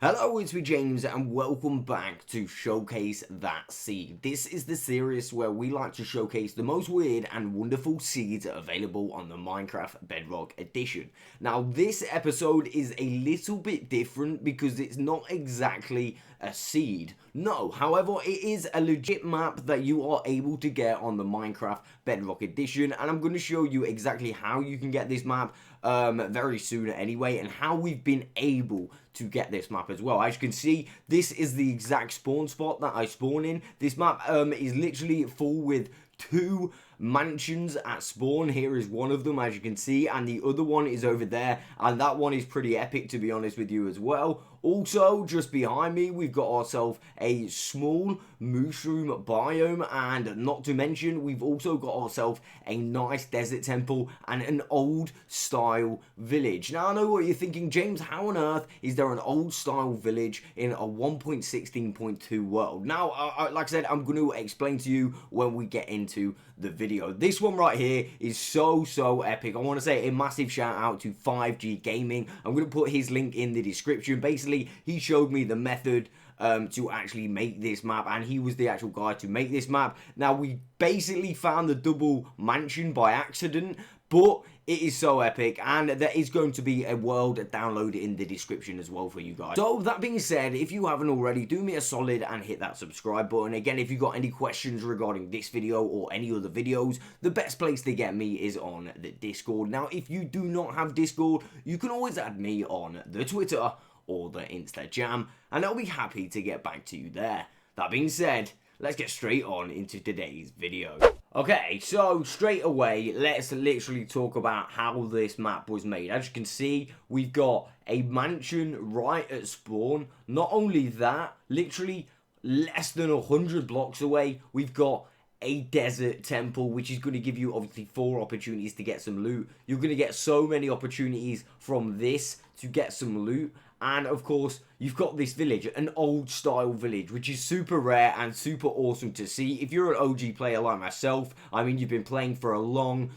Hello, it's me James and welcome back to Showcase That Seed. This is the series where we like to showcase the most weird and wonderful seeds available on the Minecraft Bedrock Edition. Now this episode is a little bit different because it's not exactly a seed. No, however, it is a legit map that you are able to get on the Minecraft Bedrock Edition, and I'm going to show you exactly how you can get this map very soon anyway, and how we've been able to get this map as well. As you can see, this is the exact spawn spot that I spawn in. This map is literally full with 2 mansions at spawn. Here is one of them, as you can see, and the other one is over there, and that one is pretty epic, to be honest with you, as well. Also, just behind me, we've got ourselves a small mushroom biome, and not to mention, we've also got ourselves a nice desert temple and an old style village. Now, I know what you're thinking, James, how on earth is there an old style village in a 1.16.2 world? Now, like I said, I'm going to explain to you when we get into the video. This one right here is so epic. I want to say a massive shout out to 5G Gaming. I'm going to put his link in the description. Basically, he showed me the method to actually make this map, and he was the actual guy to make this map. Now, we basically found the double mansion by accident, but it is so epic, and there is going to be a world download in the description as well for you guys. So that being said, if you haven't already, do me a solid and hit that subscribe button. Again, if you've got any questions regarding this video or any other videos, the best place to get me is on the Discord. Now, if you do not have Discord, you can always add me on the Twitter or the InstaJam, and I'll be happy to get back to you there. That being said, let's get straight on into today's video. Okay, so straight away, let's literally talk about how this map was made. As you can see, we've got a mansion right at spawn. Not only that, literally less than 100 blocks away, we've got a desert temple, which is going to give you obviously 4 opportunities to get some loot. You're going to get so many opportunities from this to get some loot. And of course, you've got this village, an old style village, which is super rare and super awesome to see. If you're an OG player like myself, I mean, you've been playing for a long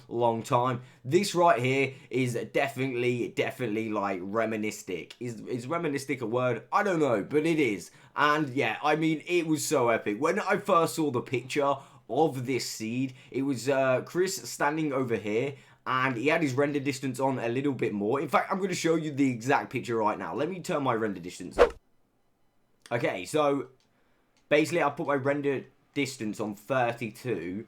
time. This right here is definitely like reminiscent. Is reminiscent a word? I don't know, but it is. And yeah, I mean, it was so epic. When I first saw the picture of this seed, it was Chris standing over here, and he had his render distance on a little bit more. In fact, I'm going to show you the exact picture right now. Let me turn my render distance up. Okay, so basically I put my render distance on 32,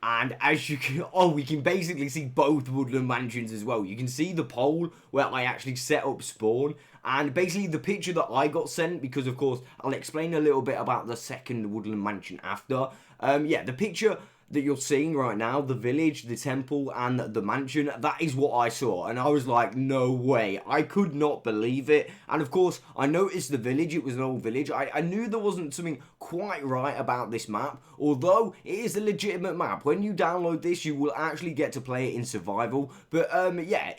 and as you can, we can basically see both woodland mansions as well. You can see the pole where I actually set up spawn, and basically the picture that I got sent, because of course I'll explain a little bit about the second woodland mansion after. Yeah, the picture that you're seeing right now, the village, the temple, and the mansion, that is what I saw, and I was like, no way. I could not believe it. And of course, I noticed the village, it was an old village. I knew there wasn't something quite right about this map, although it is a legitimate map. When you download this, you will actually get to play it in survival, but yeah,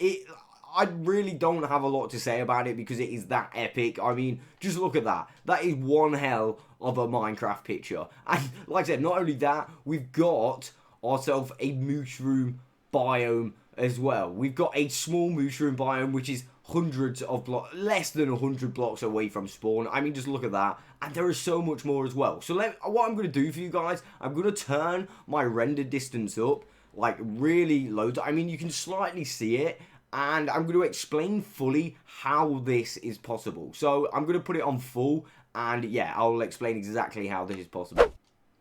I really don't have a lot to say about it because it is that epic. I mean, just look at that. That is one hell of a Minecraft picture. And like I said, not only that, we've got ourselves a mushroom biome as well. We've got a small mushroom biome, which is hundreds of blocks, less than 100 blocks away from spawn. I mean, just look at that. And there is so much more as well. So what I'm going to do for you guys, I'm going to turn my render distance up, like really low. I mean, you can slightly see it. And I'm going to explain fully how this is possible. So I'm going to put it on full, and yeah, I'll explain exactly how this is possible.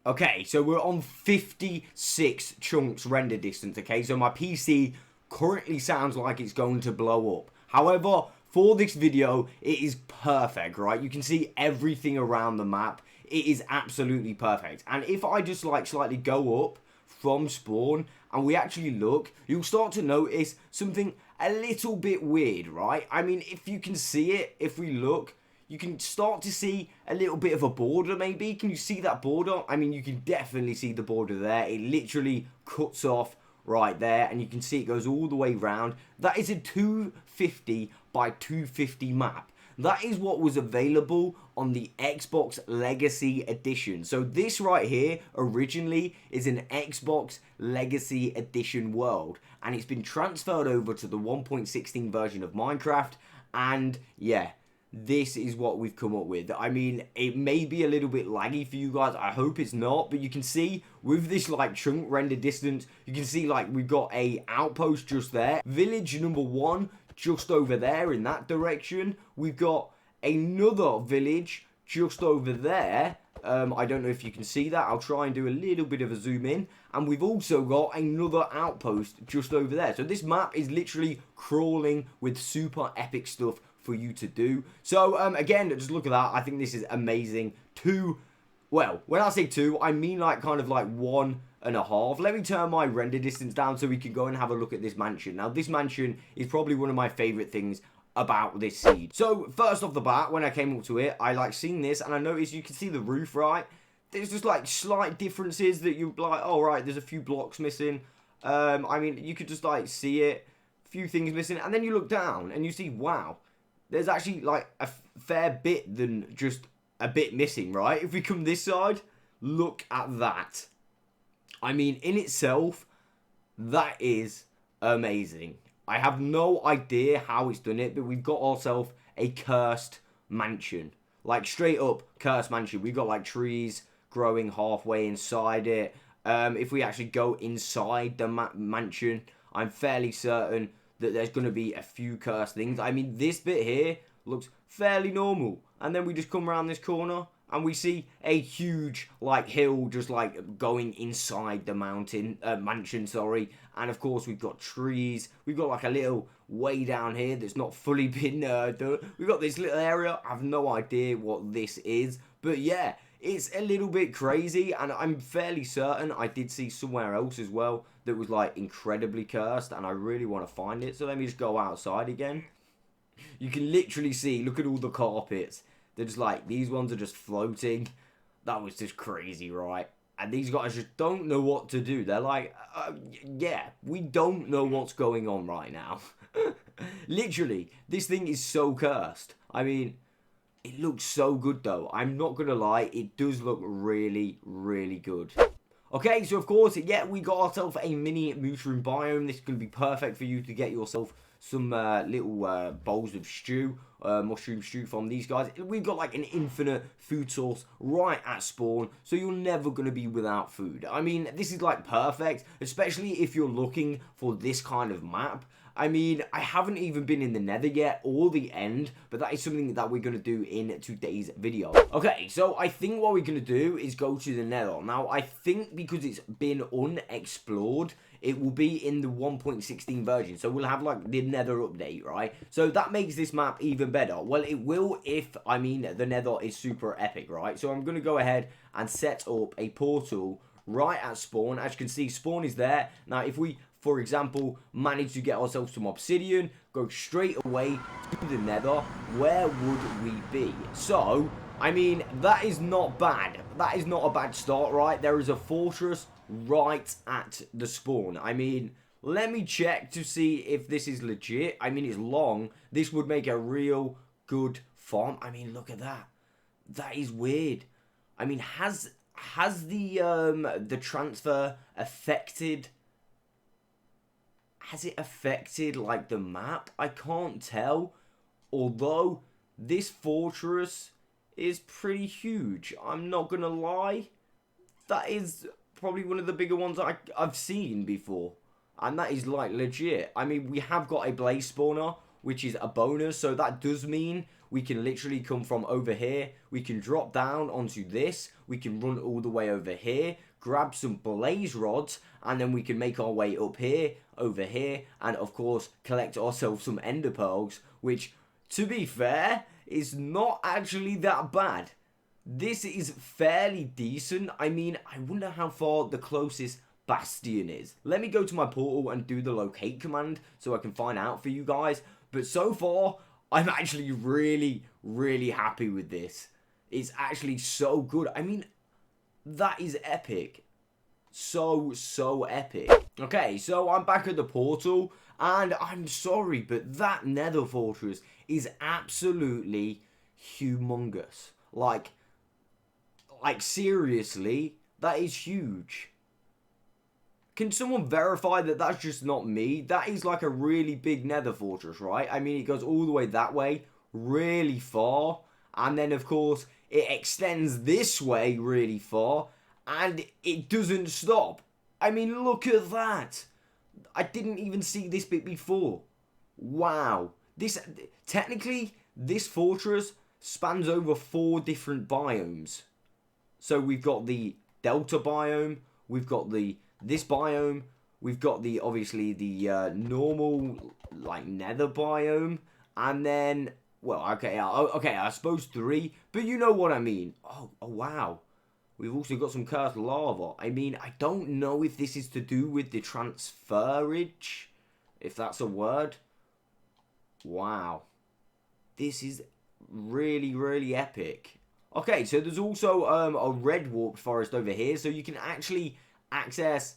Okay, so we're on 56 chunks render distance, okay? So my PC currently sounds like it's going to blow up. However, for this video, it is perfect, right? You can see everything around the map. It is absolutely perfect. And if I just like slightly go up from spawn and we actually look, you'll start to notice something a little bit weird, right? I mean, if you can see it, if we look, you can start to see a little bit of a border maybe. Can you see that border? I mean, you can definitely see the border there. It literally cuts off right there, and you can see it goes all the way round. That is a 250 by 250 map. That is what was available on the Xbox Legacy Edition. So this right here originally is an Xbox Legacy Edition world, and it's been transferred over to the 1.16 version of Minecraft. And yeah, this is what we've come up with. I mean, it may be a little bit laggy for you guys. I hope it's not. But you can see with this like chunk render distance, you can see like we've got a outpost just there. Village number 1 just over there in that direction. We've got another village just over there. I don't know if you can see that. I'll try and do a little bit of a zoom in. And we've also got another outpost just over there. So this map is literally crawling with super epic stuff for you to do. So, again, just look at that. I think this is amazing. Well, when I say 2, I mean like kind of like 1.5. Let me turn my render distance down so we can go and have a look at this mansion. Now, this mansion is probably one of my favorite things about this seed. So, first off the bat, when I came up to it, I like seen this and I noticed you can see the roof, right? There's just like slight differences that you're like, oh, right, there's a few blocks missing. I mean, you could just like see it, a few things missing, and then you look down and you see, wow, there's actually like a fair bit than just a bit missing, right? If we come this side, look at that. I mean, in itself, that is amazing. I have no idea how it's done it, but we've got ourselves a cursed mansion. Like, straight up cursed mansion. We've got, like, trees growing halfway inside it. If we actually go inside the mansion, I'm fairly certain that there's going to be a few cursed things. I mean, this bit here looks fairly normal. And then we just come around this corner and we see a huge, like, hill just, like, going inside the mansion, sorry. And, of course, we've got trees. We've got, like, a little way down here that's not fully been done. We've got this little area. I have no idea what this is. But, yeah, it's a little bit crazy. And I'm fairly certain I did see somewhere else as well that was, like, incredibly cursed. And I really want to find it. So let me just go outside again. You can literally see, look at all the carpets. They're just like, these ones are just floating. That was just crazy, right? And these guys just don't know what to do. They're like, yeah, we don't know what's going on right now. Literally, this thing is so cursed. I mean, it looks so good though. I'm not going to lie, it does look really, really good. Okay, so of course, yeah, we got ourselves a mini mushroom biome. This is going to be perfect for you to get yourself some little bowls of stew, mushroom stew from these guys. We've got like an infinite food source right at spawn, so you're never going to be without food. I mean, this is like perfect, especially if you're looking for this kind of map. I mean, I haven't even been in the Nether yet, or the end, but that is something that we're going to do in today's video. Okay, so I think what we're going to do is go to the Nether. Now, I think because it's been unexplored, it will be in the 1.16 version, so we'll have like the Nether update, right? So that makes this map even better. Well, it will if, I mean, the Nether is super epic, right? So I'm going to go ahead and set up a portal right at spawn. As you can see, spawn is there. Now, if we, for example, manage to get ourselves some obsidian, go straight away to the Nether, where would we be? So, I mean, that is not bad. That is not a bad start, right? There is a fortress right at the spawn. I mean, let me check to see if this is legit. I mean, it's long. This would make a real good farm. I mean, look at that. That is weird. I mean, has the transfer affected? Has it affected like the map? I can't tell. Although this fortress is pretty huge. I'm not gonna lie. That is probably one of the bigger ones I've seen before. And that is like legit. I mean, we have got a blaze spawner, which is a bonus. So that does mean we can literally come from over here. We can drop down onto this. We can run all the way over here. Grab some blaze rods. And then we can make our way up here, over here. And of course, collect ourselves some ender pearls. Which, to be fair, is not actually that bad. This is fairly decent. I mean, I wonder how far the closest bastion is. Let me go to my portal and do the locate command so I can find out for you guys. But so far, I'm actually really, really happy with this. It's actually so good. I mean, that is epic. So epic. Okay, so I'm back at the portal. And I'm sorry, but that Nether fortress is absolutely humongous. Like seriously, that is huge. Can someone verify that that's just not me? That is like a really big Nether fortress, right? I mean, it goes all the way that way, really far. And then, of course, it extends this way really far. And it doesn't stop. I mean, look at that. I didn't even see this bit before. Wow. Technically, this fortress spans over 4 different biomes. So we've got the Delta biome, we've got this biome, we've got obviously the normal, like, Nether biome, and then, well, okay, I suppose 3, but you know what I mean. Oh, wow. We've also got some cursed lava. I mean, I don't know if this is to do with the transferage, if that's a word. Wow. This is really, really epic. Okay, so there's also a red warped forest over here, so you can actually access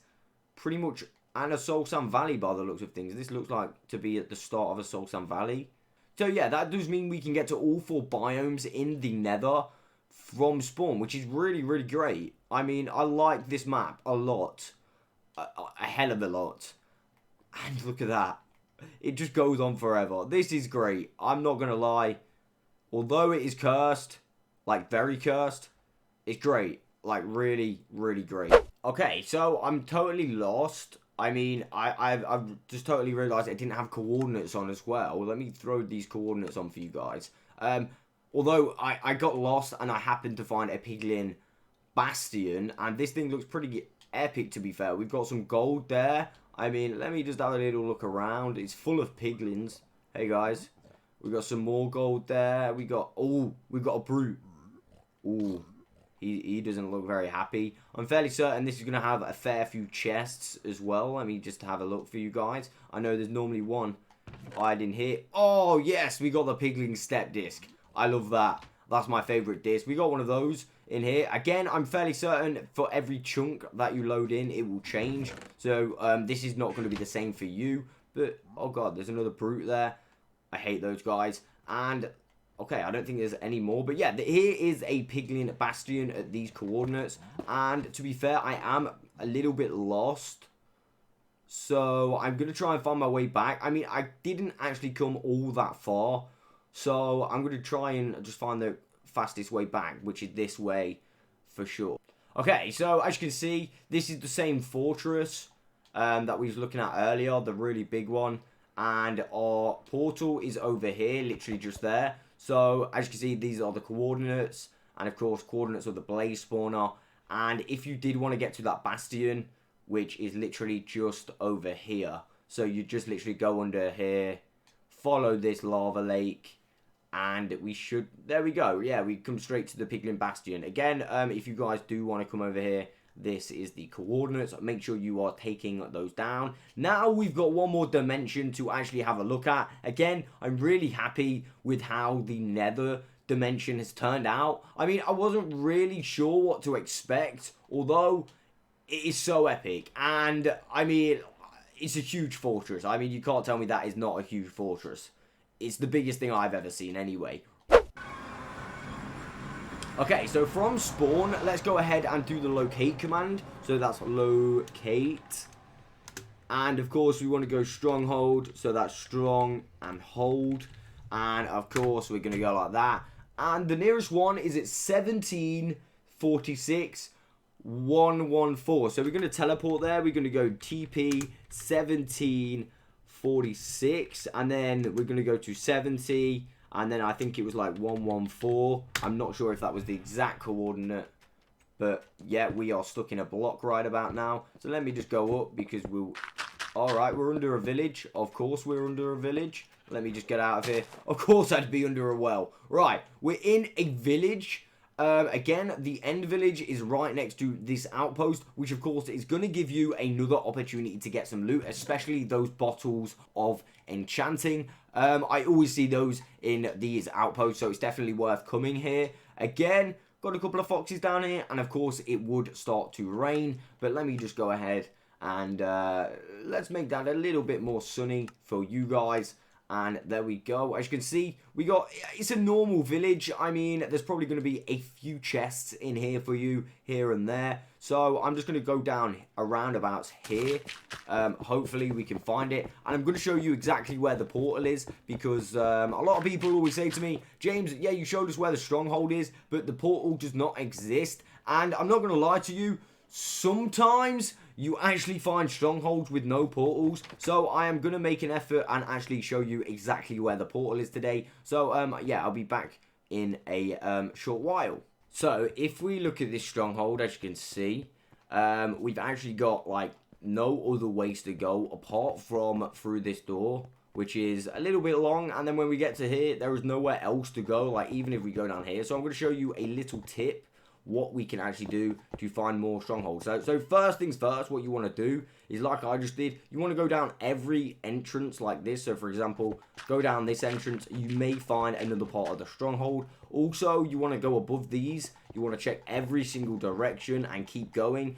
pretty much a Soul Sand Valley by the looks of things. This looks like to be at the start of a Soul Sand Valley. So yeah, that does mean we can get to all 4 biomes in the Nether from spawn, which is really, really great. I mean, I like this map a lot. A hell of a lot. And look at that. It just goes on forever. This is great. I'm not going to lie. Although it is cursed, like very cursed, it's great. Like really, really great. Okay, so I'm totally lost. I mean, I've just totally realised I didn't have coordinates on as well. Let me throw these coordinates on for you guys. Although I got lost and I happened to find a piglin bastion. And this thing looks pretty epic, to be fair. We've got some gold there. I mean, let me just have a little look around. It's full of piglins. Hey, guys. We got some more gold there. We got a brute. Ooh, he doesn't look very happy. I'm fairly certain this is going to have a fair few chests as well. Let me just have a look for you guys. I know there's normally one hiding here. Oh, yes, we got the piglin step disc. I love that. That's my favourite disc. We got one of those in here. Again, I'm fairly certain for every chunk that you load in, it will change. So, this is not going to be the same for you. But, oh god, there's another brute there. I hate those guys. And, okay, I don't think there's any more. But yeah, here is a piglin bastion at these coordinates. And to be fair, I am a little bit lost. So I'm going to try and find my way back. I mean, I didn't actually come all that far. So I'm going to try and just find the fastest way back, which is this way for sure. Okay, so as you can see, this is the same fortress that we was looking at earlier, the really big one. And our portal is over here, literally just there. So, as you can see, these are the coordinates. And, of course, coordinates of the blaze spawner. And if you did want to get to that bastion, which is literally just over here. So, you just literally go under here, follow this lava lake. And we should... There we go. Yeah, we come straight to the piglin bastion. Again, if you guys do want to come over here, this is the coordinates. Make sure you are taking those down. Now we've got one more dimension to actually have a look at. Again, I'm really happy with how the Nether dimension has turned out. I mean, I wasn't really sure what to expect, although it is so epic. And, I mean, it's a huge fortress. I mean, you can't tell me that is not a huge fortress. It's the biggest thing I've ever seen anyway. Okay, so from spawn, let's go ahead and do the locate command. So that's locate. And of course, we want to go stronghold. So that's strong and hold. And of course, we're going to go like that. And the nearest one is at 1746 114. So we're going to teleport there. We're going to go TP 1746. And then we're going to go to 70. And then I think it was like 114. I'm not sure if that was the exact coordinate. But yeah, we are stuck in a block right about now. So let me just go up because we'll... Alright, we're under a village. Of course we're under a village. Let me just get out of here. Of course I'd be under a well. Right, we're in a village. Again, the end village is right next to this outpost, which of course is going to give you another opportunity to get some loot, especially those bottles of enchanting. I always see those in these outposts, so it's definitely worth coming here. Again, got a couple of foxes down here, and of course it would start to rain, but let me just go ahead and let's make that a little bit more sunny for you guys. And there we go. As you can see, it's a normal village. I mean, there's probably going to be a few chests in here for you, here and there. So I'm just going to go down around about here. Hopefully we can find it. And I'm going to show you exactly where the portal is. Because a lot of people always say to me, James, yeah, you showed us where the stronghold is, but the portal does not exist. And I'm not going to lie to you, sometimes you actually find strongholds with no portals. So I am going to make an effort and actually show you exactly where the portal is today. So yeah, I'll be back in a short while. So if we look at this stronghold, as you can see, we've actually got like no other ways to go apart from through this door, which is a little bit long. And then when we get to here, there is nowhere else to go, like even if we go down here. So I'm going to show you a little tip what we can actually do to find more strongholds. So first things first, what you want to do is, like I just did, you want to go down every entrance like this. So for example, go down this entrance, you may find another part of the stronghold. Also, you want to go above these, you want to check every single direction and keep going.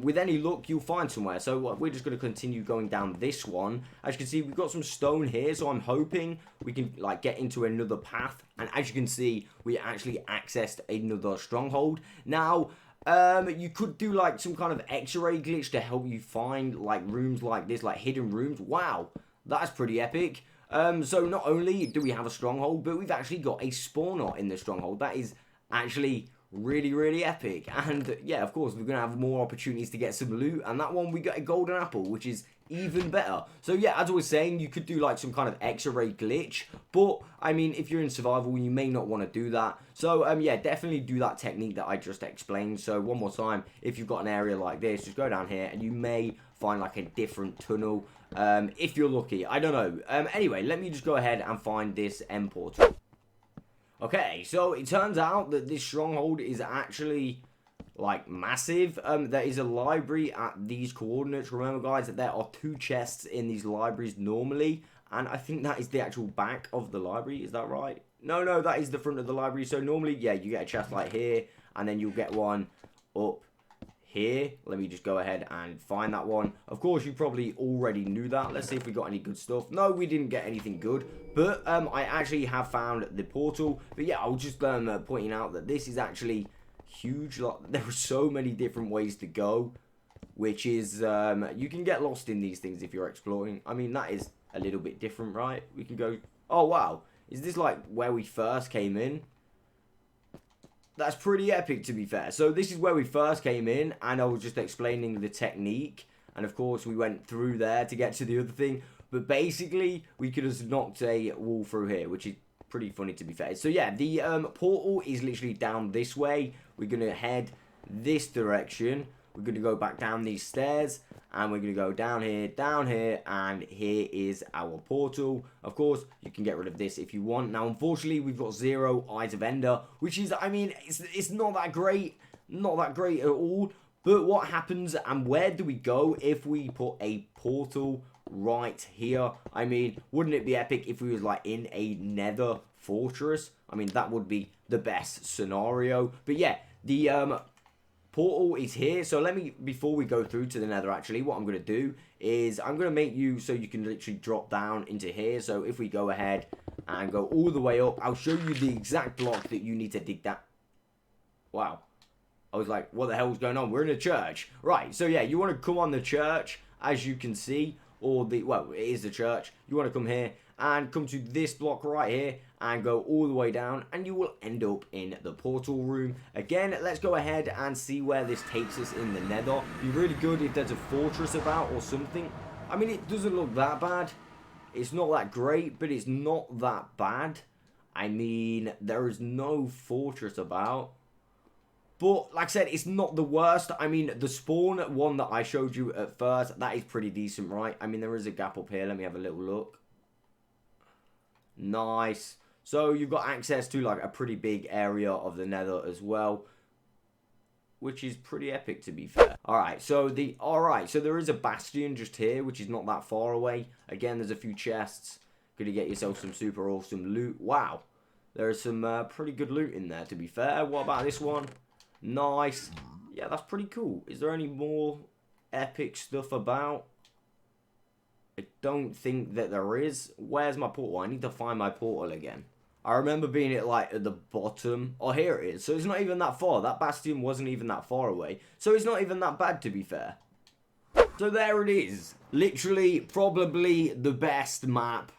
With any luck, you'll find somewhere. So we're just going to continue going down this one. As you can see, we've got some stone here, so I'm hoping we can like get into another path. And as you can see, we actually accessed another stronghold. Now, you could do like some kind of X-ray glitch to help you find like rooms like this, like hidden rooms. Wow, that's pretty epic. So not only do we have a stronghold, but we've actually got a spawner in the stronghold. That is actually really epic. And yeah, of course, we're gonna have more opportunities to get some loot, and that one we got a golden apple, which is even better. So yeah, as I was saying, you could do like some kind of X-ray glitch, but I mean, if you're in survival, you may not want to do that. So yeah, definitely do that technique that I just explained. So one more time, if you've got an area like this, just go down here and you may find like a different tunnel, if you're lucky. I don't know. Anyway, let me just go ahead and find this end portal. Okay, so it turns out that this stronghold is actually like massive. There is a library at these coordinates. Remember, guys, that there are 2 chests in these libraries normally, and I think that is the actual back of the library. Is that right? No, that is the front of the library. So normally, yeah, you get a chest like here, and then you'll get one up here. Let me just go ahead and find that one. Of course, you probably already knew that. Let's see if we got any good stuff. No, we didn't get anything good, but I actually have found the portal. But yeah, I was just pointing out that this is actually huge. Like, there are so many different ways to go, which is you can get lost in these things if you're exploring. I mean, that is a little bit different, right? We can go, oh wow, is this like where we first came in? That's pretty epic, to be fair. So this is where we first came in, and I was just explaining the technique. And of course, we went through there to get to the other thing. But basically, we could have knocked a wall through here, which is pretty funny, to be fair. So yeah, the portal is literally down this way. We're going to head this direction. We're going to go back down these stairs, and we're going to go down here, and here is our portal. Of course, you can get rid of this if you want. Now, unfortunately, we've got 0 Eyes of Ender, which is, I mean, it's not that great, at all. But what happens, and where do we go if we put a portal right here? I mean, wouldn't it be epic if we was like in a Nether fortress? I mean, that would be the best scenario. But yeah, the portal is here. So let me, before we go through to the Nether, actually, what I'm going to do is I'm going to make you so you can literally drop down into here. So if we go ahead and go all the way up, I'll show you the exact block that you need to dig that. Wow. I was like, what the hell is going on? We're in a church. Right, so yeah, you want to come on the church, as you can see, or the, well, it is the church. You want to come here and come to this block right here and go all the way down, and you will end up in the portal room. Again, let's go ahead and see where this takes us in the Nether. Be really good if there's a fortress about or something. I mean, it doesn't look that bad. It's not that great, but it's not that bad. I mean, there is no fortress about. But, like I said, it's not the worst. I mean, the spawn one that I showed you at first, that is pretty decent, right? I mean, there is a gap up here. Let me have a little look. Nice. So, you've got access to, like, a pretty big area of the Nether as well, which is pretty epic, to be fair. Alright, so there is a bastion just here, which is not that far away. Again, there's a few chests. Gonna get yourself some super awesome loot. Wow. There is some pretty good loot in there, to be fair. What about this one? Nice. Yeah, that's pretty cool. Is there any more epic stuff about? I don't think that there is. Where's my portal? I need to find my portal again. I remember being at the bottom. Oh, here it is. So it's not even that far. That bastion wasn't even that far away. So it's not even that bad, to be fair. So there it is. Literally, probably the best map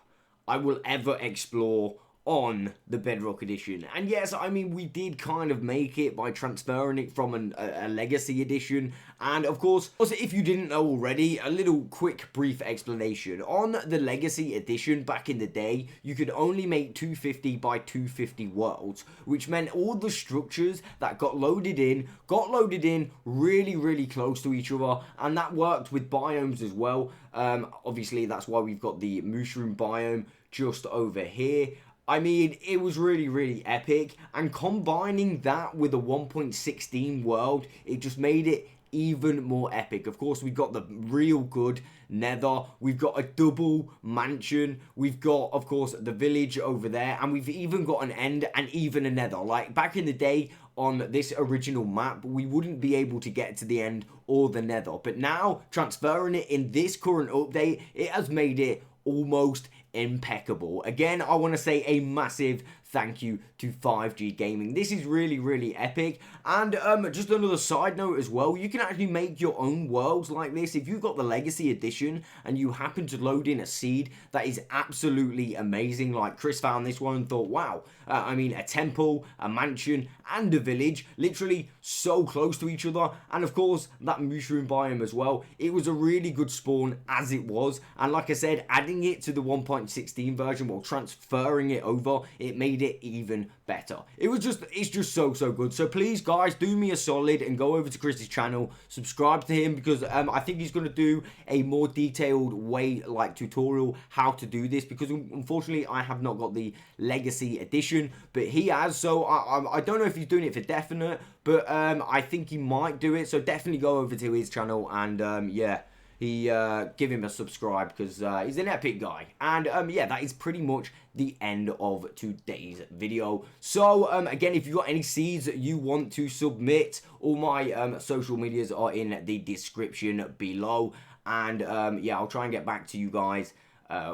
I will ever explore on the Bedrock Edition. And yes, I mean, we did kind of make it by transferring it from a Legacy Edition. And of course, also, if you didn't know already, a little quick brief explanation. On the Legacy Edition back in the day, you could only make 250 by 250 worlds, which meant all the structures that got loaded in really, really close to each other. And that worked with biomes as well. Obviously, that's why we've got the mushroom biome just over here. I mean, it was really, really epic, and combining that with a 1.16 world, it just made it even more epic. Of course, we've got the real good Nether, we've got a double mansion, we've got, of course, the village over there, and we've even got an end and even a Nether. Like, back in the day, on this original map, we wouldn't be able to get to the end or the Nether, but now, transferring it in this current update, it has made it almost impeccable. Again, I want to say a massive thank you to 5G Gaming. This is really, really epic. And just another side note as well, you can actually make your own worlds like this. If you've got the Legacy Edition and you happen to load in a seed, that is absolutely amazing. Like, Chris found this one and thought, wow, I mean, a temple, a mansion, and a village, literally so close to each other. And of course, that mushroom biome as well. It was a really good spawn as it was. And like I said, adding it to the 1.16 version while transferring it over, it made it even better. It's just so good. So please, guys, do me a solid and go over to Chris's channel, subscribe to him, because I think he's going to do a more detailed way, like, tutorial how to do this, because unfortunately I have not got the Legacy Edition, but he has. So I don't know if he's doing it for definite, but I think he might do it. So definitely go over to his channel and yeah, give him a subscribe, because he's an epic guy. And yeah, that is pretty much the end of today's video. So again, if you've got any seeds that you want to submit, all my social medias are in the description below. And yeah, I'll try and get back to you guys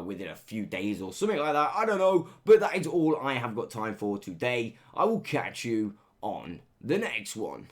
within a few days or something like that. I don't know, but that is all I have got time for today. I will catch you on the next one.